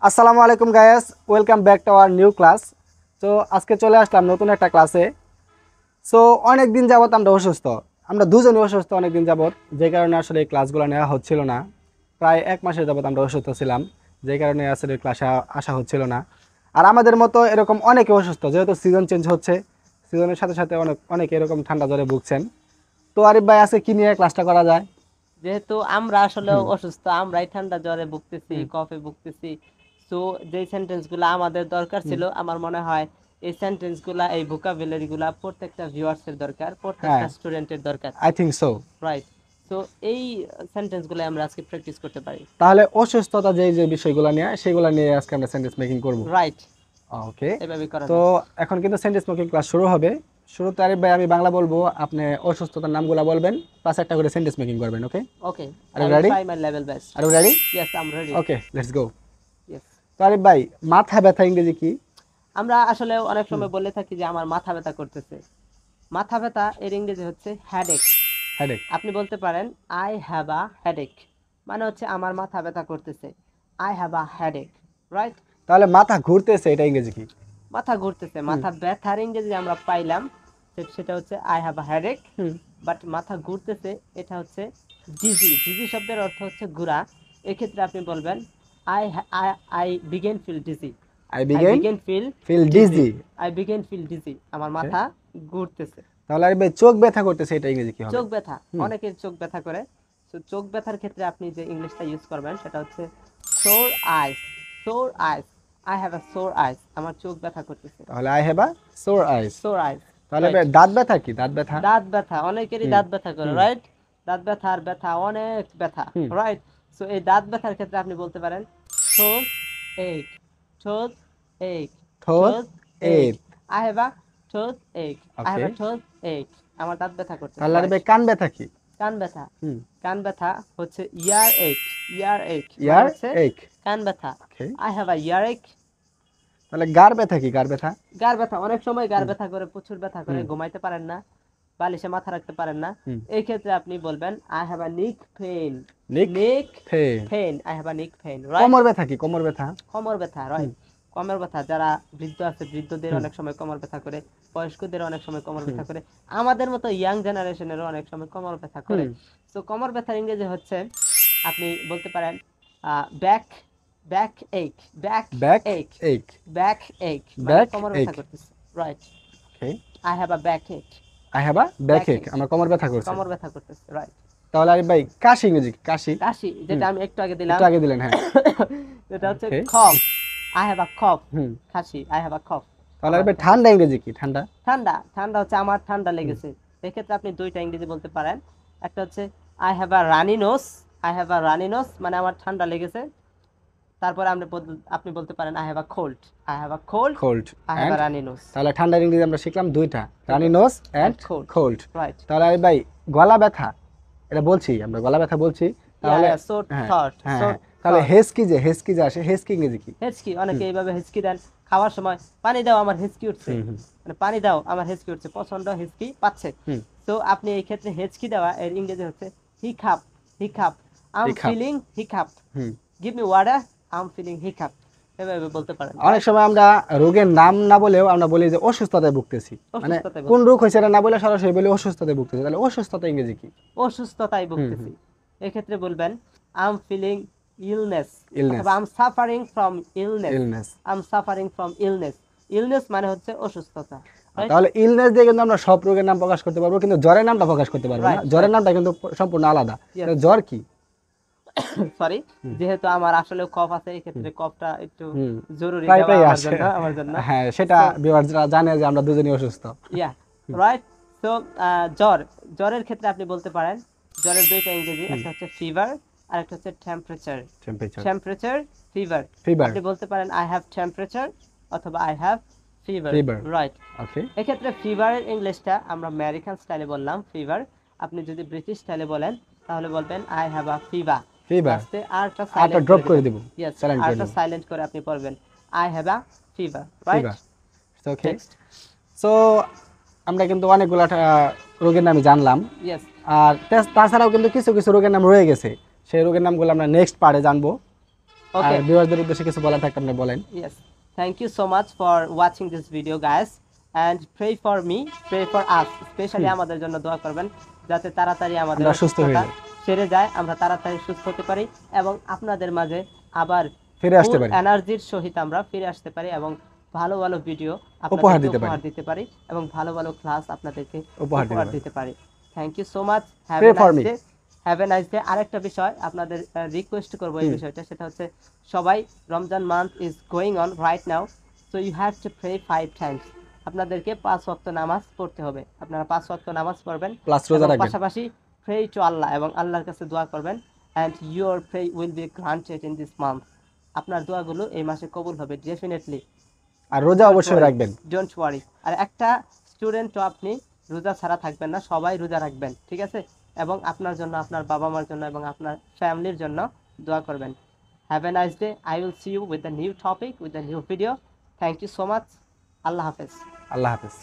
আসসালামু আলাইকুম guys, welcome back to our new class. তো আজকে চলে আসলাম নতুন একটা ক্লাসে। সো অনেক দিন যাবত আমরা অসুস্থ, আমরা দুজনই অসুস্থ অনেক দিন যাবত, যে কারণে আসলে এই ক্লাসগুলো নেওয়া হচ্ছিল না। প্রায় এক মাসের যাবত আমরা অসুস্থ ছিলাম, যে কারণে আসলে ক্লাসে আসা হচ্ছিল না। আর আমাদের মতো এরকম অনেকে অসুস্থ, যেহেতু সিজন চেঞ্জ হচ্ছে, সিজনের সাথে সাথে অনেকে এরকম ঠান্ডা জ্বরে ভুগছেন। তো আরিফ ভাই, আজকে কি নিয়ে ক্লাসটা করা যায়? যেহেতু আমরা আসলে হুম অসুস্থ, আমরাই ঠান্ডা জ্বরে ভুগতেছি, হুম কফে ভুগতেছি। সো যে সেন্টেন্স গুলা আমাদের দরকার হুম। ছিল, আমার মনে হয় এই সেন্টেন্স গুলা, এই ভোকাবুলারি গুলা প্রত্যেকটা ভিউয়ার্স এর দরকার, হ্যাঁ, প্রত্যেকটা স্টুডেন্টের দরকার। I think so. Right. So এই সেন্টেন্স গুলো আমরা আজকে প্র্যাকটিস করতে পারি। তাহলে অসুস্থতা যে যে বিষয়গুলো নিয়ে, সেগুলো নিয়ে আজকে আমরা সেন্টেন্স মেকিং করব। রাইট, ওকে, এভাবে করা তো যায়। এখন কিন্তু সেন্টেন্স মেকিং ক্লাস শুরু হবে। শুরুতে আরিফ ভাই আমি বাংলা বলবো, আপনি অসুস্থতার নামগুলো বলবেন, প্লাস একটা করে সেন্টেন্স মেকিং করবেন। Okay, okay, are I you will ready? Try my level best. Are you ready? Yes, I am ready. Okay, let's go. Yes. তো আরিফ ভাই, মাথা ব্যথা ইংরেজি কি? আমরা আসলে অনেক হুম, সময় বলে থাকি যে আমার মাথা ব্যথা করতেছে। মাথা ব্যথা এর ইংরেজি হচ্ছে হেডেক। হেডেক। আপনি বলতে পারেন আই হ্যাভ আ হেডেক, মানে হচ্ছে আমার মাথা ব্যথা করতেছে। I have a headache. Right. তাহলে মাথা ঘুরতেছে, এটা ইংরেজি কি? মাথা ঘুরতেছে, হুম মাথা ব্যথার ইংরেজি আমরা পাইলাম, সেটা হচ্ছে I have a headache. Hmm. But মাথা ঘুরতেছে এটা হচ্ছে ডিজি। ডিজি শব্দের অর্থ হচ্ছে ঘোরা। এক্ষেত্রে আপনি বলবেন I I I began feel dizzy. I I began began feel feel dizzy. Dizzy. I began feel dizzy, আমার মাথা ঘুরতেছে। তাহলে আরিফ ভাই, চোখ ব্যথা করতেছে, এটা ইংরেজি কি হবে? চোখ ব্যথা, হুম। অনেকের চোখ ব্যথা করে। তো চোখ ব্যথার ক্ষেত্রে আপনি যে ইংলিশটা ইউজ করবেন সেটা হচ্ছে সোর আইস। সোর আইস, আই হ্যাভ আ সোর আইস, আমার চোখ ব্যথা করতেছে। তাহলে আই হ্যাভ আ সোর আইস। সোর আইস। তাহলে রাইট। ভাই, দাঁত ব্যথা কি? দাঁত ব্যথা। দাঁত ব্যথা, অনেকেরই হুম দাঁত ব্যথা করে। হুম রাইট। দাঁত ব্যথা আর ব্যথা, অনেক ব্যথা। হুম। রাইট। সো এই দাঁত ব্যথার ক্ষেত্রে আপনি বলতে পারেন থ্রোট এক। থ্রোট এক। থোত থ্রোট এক। এট। আই হ্যাভ আ থ্রোট এক। I have okay. A throat এক, আমার দাঁত ব্যথা করতেছে। তাহলে আরিফ রাইট। ভাই, কান ব্যথা কি? কান ব্যথা। হুম। কান ব্যথা হচ্ছে ইয়ার এক। ইয়ার এক মানে ইয়ার হচ্ছে এক। কান ব্যথা। ওকে। আই হ্যাভ আ ইয়ার এক। তাহলে গার ব্যথা কি? গার ব্যথা। গার ব্যথা, অনেক সময় গার হুম ব্যথা করে, প্রচুর ব্যথা করে, হুম ঘুমাইতে পারেন না, বালিশে মাথা রাখতে পারেন না। হুম। এই ক্ষেত্রে আপনি বলবেন আই হ্যাভ আ নিক পেইন। নিক নিক পেইন। পেইন, আই হ্যাভ আ নিক পেইন। রাইট। কোমর ব্যথা কি? কোমর ব্যথা। কোমর ব্যথা। হুম রাইট। কোমর ব্যথা, যারা বৃদ্ধ আছে, বৃদ্ধদের হুম অনেক সময় কোমর ব্যথা করে, বয়স্কদের অনেক সময় কোমর হুম ব্যথা করে, আমাদের মতো ইয়াং জেনারেশনেরও অনেক সময় কোমর ব্যথা করে। হুম। তো কোমর ব্যথার ইংরেজি হচ্ছে, আপনি বলতে পারেন ব্যাক, ব্যাক এক, ব্যাক ব্যাক এক, এক। ব্যাক এক মানে ব্যাক কোমর এক। ব্যথা করতেছে। Right. Okay. I have a back ache. I have a back back ache, ache, আমার কোমর ব্যথা করছে। কোমর ব্যথা করতেছে। রাইট। তাহলে আরিফ ভাই, কাশি ইংরেজি কি? কাশি। কাশি, হুম, যেটা আমি একটু আগে দিলাম, একটু আগে দিলেন, হ্যাঁ। যেটা হচ্ছে okay. Cough. I have a cough. হুম। কাশি, আই হ্যাভ আ কফ। তাহলে আমার আরিফ ভাই, কাশি। ঠান্ডা ইংরেজি কি? ঠান্ডা। ঠান্ডা, ঠান্ডা হচ্ছে আমার ঠান্ডা হুম। লেগেছে। এক্ষেত্রে আপনি দুইটা ইংরেজি বলতে পারেন। একটা হচ্ছে I have a runny nose. I have a runny nose মানে আমার ঠান্ডা লেগেছে। তারপরে আপনি বলতে পারেন I have a cold. I have a cold. Cold I have a and. Runny nose. তাহলে ঠান্ডার ইংরেজি আমরা শিখলাম দুইটা, রানি দুইটা। Nose and and cold. Cold. Right. তাহলে আরিফ ভাই, গলা ব্যথা, এটা বলছি আমরা, গলা ব্যথা বলছি। ইয়া তাহলে ইয়া, সোর হ্যাঁ থ্রট, হ্যাঁ সোর হ্যাঁ, তাহলে থ্রট। হেসকি যে আসে, হেসকি ইংরেজি কি? হেঁচকি, অনেকে হুম এইভাবে হেঁচকি দেন খাওয়ার সময়, পানি দাও আমার হেঁচকি উঠছে, হুম হুম মানে পানি দাও আমার হেঁচকি উঠছে, প্রচন্ড হেঁচকি পাচ্ছে। হুম। তো আপনি এই ক্ষেত্রে হেঁচকি দেওয়া এর ইংরেজি হচ্ছে hiccup. Hiccup, I am hiccup. Feeling hiccup. Hmm. Give me water, I am feeling hiccup, এভাবে বলতে পারেন। অনেক রাইট। সময় আমরা রোগের নাম না বলেও আমরা বলি যে অসুস্থতায় ভুগতেছি, মানে অসুস্থতায় কোন ভুগতেছি। রোগ হয়েছে এটা না বলে সরাসরি বলি অসুস্থতায় ভুগতেছি। তাহলে অসুস্থতা ইংরেজি কি? অসুস্থতায় হুম হুম। ভুগতেছি, এক্ষেত্রে বলবেন I am feeling illness, illness. অথবা I am suffering from illness. Illness. I am suffering from illness. Illness মানে হচ্ছে অসুস্থতা। রাইট। তাহলে ইলনেস দিয়ে কিন্তু আমরা সব রোগের নাম প্রকাশ করতে পারবো, কিন্তু জ্বরের নামটা প্রকাশ করতে পারবো না। রাইট। জ্বরের রাইট। নামটা কিন্তু সম্পূর্ণ আলাদা। ইয়েস। তাহলে জ্বর কি? সরি, হুম যেহেতু আমার আসলে কফ আছে, এই হুম ক্ষেত্রে কফটা একটু হুম। জরুরি প্রায় দেওয়া প্রায় আমার আসে। জন্য, আমার জন্য। হ্যাঁ, সেটা সো ভিউয়ার্সরা জানে যে আমরা দুজনেই অসুস্থ। ইয়া, হুম রাইট। সো জ্বর, জ্বরের ক্ষেত্রে আপনি বলতে পারেন, জ্বরের দুইটা ইংরেজি, হুম। একটা হচ্ছে ফিভার আর একটা হচ্ছে temperature. Temperature. Temperature, fever. Fever. আপনি বলতে পারেন আই হ্যাভ টেম্পারেচার অথবা I have fever. Fever. Right. Okay. এক্ষেত্রে ফিভারের ইংলিশটা আমরা আমেরিকান স্টাইলে বললাম ফিভার। আপনি যদি ব্রিটিশ স্টাইলে বলেন তাহলে বলবেন I have a fever. Fever. লাস্টে আরটা আরটা সাইলেন্ট ড্রপ করে করে দিবেন। দিব, ইয়েস, সাইলেন্ট করে আরটা দিব। সাইলেন্ট করে আপনি পড়বেন I have a fever. Right. Fever. Okay. Next. So আমরা কিন্তু অনেকগুলো রোগের নামই জানলাম। ইয়েস। আর তাছাড়াও কিন্তু কিছু কিছু রোগের নাম রয়ে গেছে। সেই রোগের নামগুলো আমরা নেক্সট পার্টে জানবো। আর ওকে ভিউয়ারদের উদ্দেশ্যে কিছু বলার থাকলে আপনি বলেন। yes thank you so much for watching this video guys and pray for me pray for us especially আমাদের জন্য দোয়া করবেন যাতে তাড়াতাড়ি আমাদের আমরা সুস্থ হয়ে অসুস্থতা যাই, সেরে যায়, আমরা তাড়াতাড়ি সুস্থ হতে পারি এবং আপনাদের মাঝে আবার ফিরে আসতে পারি, এনার্জির সহিত আমরা ফিরে আসতে পারি এবং ভালো ভালো ভিডিও উপহার আপনাদেরকে দিতে পারি। উপহার দিতে পারি এবং ভালো ভালো ক্লাস আপনাদেরকে উপহার উপহার দিতে দিতে পারি। Thank you so much, have Pray a for nice me. Day. Have a nice day. আরেকটা বিষয় আপনাদের রিকোয়েস্ট করব এই বিষয়টা, সেটা হচ্ছে সবাই Ramzan month is going on right now, so you have to pray 5 times. আপনাদেরকে 5 ওয়াক্ত নামাজ পড়তে হবে, আপনারা 5 ওয়াক্ত নামাজ পড়বেন প্লাস রোজা এবং রাখবেন। পাশাপাশি প্রে টু আল্লাহ এবং আল্লাহর কাছে দোয়া করবেন and your prayer will be granted in this month. আপনার দোয়াগুলো এই মাসে কবুল হবে ডেফিনেটলি। আর রোজা অবশ্যই রাখবেন। Don't worry. আর একটা স্টুডেন্টও আপনি রোজা ছাড়া থাকবেন না, সবাই রোজা রাখবেন, ঠিক আছে? এবং আপনার জন্য, আপনার বাবা মার জন্য এবং আপনার ফ্যামিলির জন্য দোয়া করবেন। Have a nice day. I will see you with the new topic, with the new video. Thank you so much. আল্লাহ হাফেজ। আল্লাহ হাফেজ।